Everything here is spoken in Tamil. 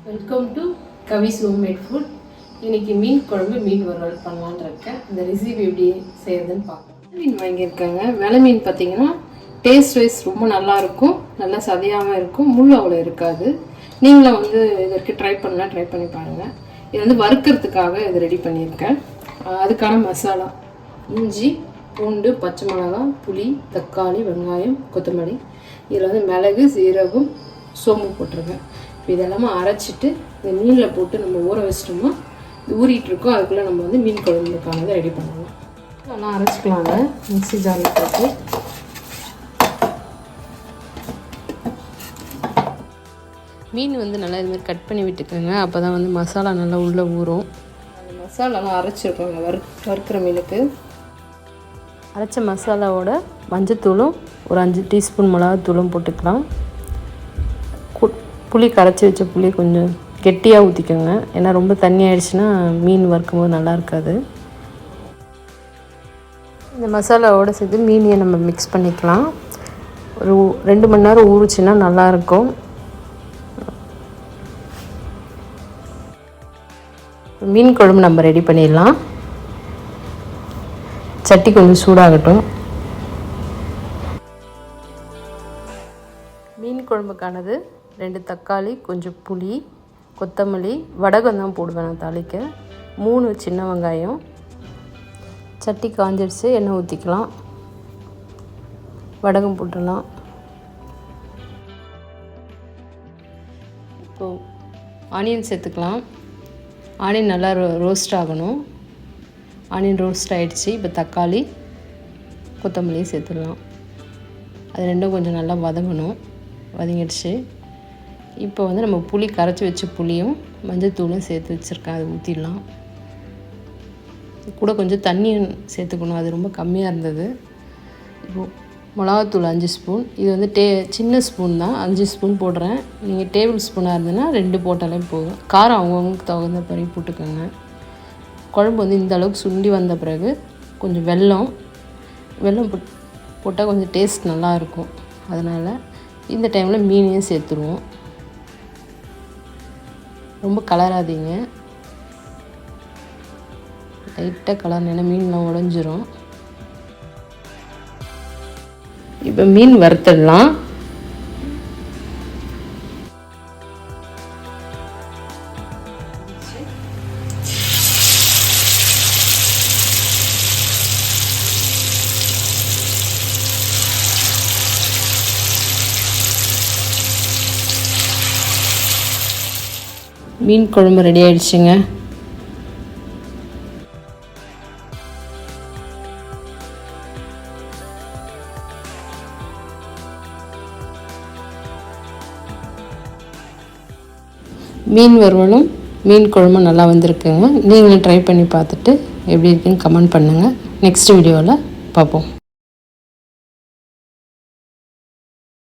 Welcome to Swiss homemade food. இன்றைக்கி மீன் குழம்பு மீன் வறுவல் பண்ணலான்னு இருக்கேன். இந்த ரெசிபி எப்படி செய்யறதுன்னு பார்க்கலாம். மீன் வாங்கியிருக்காங்க. வெலை மீன் பார்த்தீங்கன்னா டேஸ்ட் வைஸ் ரொம்ப நல்லாயிருக்கும், நல்லா சதையாமல் இருக்கும், முள் அவ்வளோ இருக்காது. நீங்களும் இதற்கு ட்ரை பண்ணி பாருங்கள். இது வறுக்கிறதுக்காக இது ரெடி பண்ணியிருக்கேன். அதுக்கான மசாலா இஞ்சி, பூண்டு, பச்சை மிளகாய், புளி, தக்காளி, வெங்காயம், கொத்தமல்லி, இதில் மிளகு, சீரகம், சோம்பு போட்டிருக்கேன். இதெல்லாமே அரைச்சிட்டு இந்த மீனில் போட்டு நம்ம ஊற வச்சிட்டோம்னா இது ஊறிட்டு இருக்கோம். அதுக்குள்ளே நம்ம மீன் குழம்புக்கானதை ரெடி பண்ணலாம். நல்லா அரைச்சிக்கலாங்க. மிக்ஸி ஜாரில் போட்டு மீன் நல்லா இது மாதிரி கட் பண்ணி விட்டுக்கோங்க. அப்போ தான் மசாலா நல்லா உள்ளே ஊறும். அந்த மசாலாலாம் அரைச்சிருக்கோங்க. வறுக்கிற மீனுக்கு அரைச்ச மசாலாவோட மஞ்சத்தூளும் ஒரு 5 டீஸ்பூன் மிளகாத்தூளும் போட்டுக்கலாம். புளி கரைச்சி வச்ச புளி கொஞ்சம் கெட்டியாக ஊற்றிக்கோங்க. ஏன்னா ரொம்ப தண்ணி ஆகிடுச்சுன்னா மீன் வறுக்கும்போது நல்லா இருக்காது. இந்த மசாலாவோடு சேர்த்து மீனையை நம்ம மிக்ஸ் பண்ணிக்கலாம். ஒரு 2 மணி நேரம் ஊறுச்சுன்னா நல்லாயிருக்கும். மீன் குழம்பு நம்ம ரெடி பண்ணிடலாம். சட்டி கொஞ்சம் சூடாகட்டும். மீன் குழம்புக்கானது 2 தக்காளி, கொஞ்சம் புளி, கொத்தமல்லி, வடகம் தான் போடுவேன் நான் தாளிக்க, 3 சின்ன வெங்காயம். சட்டி காஞ்சிடுச்சு, எண்ணெய் ஊற்றிக்கலாம். வடகம் போட்டுடலாம். இப்போது ஆனியன் சேர்த்துக்கலாம். ஆனியன் நல்லா ரோஸ்ட் ஆகணும். ஆனியன் ரோஸ்ட் ஆகிடுச்சு. இப்போ தக்காளி, கொத்தமல்லியும் சேர்த்துடலாம். அது ரெண்டும் கொஞ்சம் நல்லா வதங்கணும். வதங்கிடுச்சு. இப்போ நம்ம புளி கரைச்சி வச்ச புளியும் மஞ்சத்தூளும் சேர்த்து வச்சுருக்கேன். அதை ஊற்றிடலாம். கூட கொஞ்சம் தண்ணி சேர்த்துக்கணும். அது ரொம்ப கம்மியாக இருந்தது. இப்போது மிளகாத்தூள் 5 ஸ்பூன். இது சின்ன ஸ்பூன் தான், 5 ஸ்பூன் போடுறேன். நீங்கள் டேபிள் ஸ்பூனாக இருந்ததுன்னா 2 போட்டாலே போதும். காரம் அவங்கவுங்களுக்கு தகுந்த மாதிரி போட்டுக்கோங்க. குழம்பு இந்த அளவுக்கு சுண்டி வந்த பிறகு கொஞ்சம் வெல்லம் போட்டால் கொஞ்சம் டேஸ்ட் நல்லாயிருக்கும். அதனால் இந்த டைமில் மீனையும் சேர்த்துருவோம். ரொம்ப கலராதீங்க, லைட்டாக கலர்னா மீன்லாம் உடஞ்சிரும். இப்போ மீன் வறுத்துடலாம். மீன் குழம்பு ரெடி ஆயிடுச்சுங்க. மீன் வறுவலும் மீன் குழம்பும் நல்லா வந்திருக்குங்க. நீங்களும் ட்ரை பண்ணி பார்த்துட்டு எப்படி இருக்குன்னு கமெண்ட் பண்ணுங்கள். நெக்ஸ்ட் வீடியோவில் பார்ப்போம்.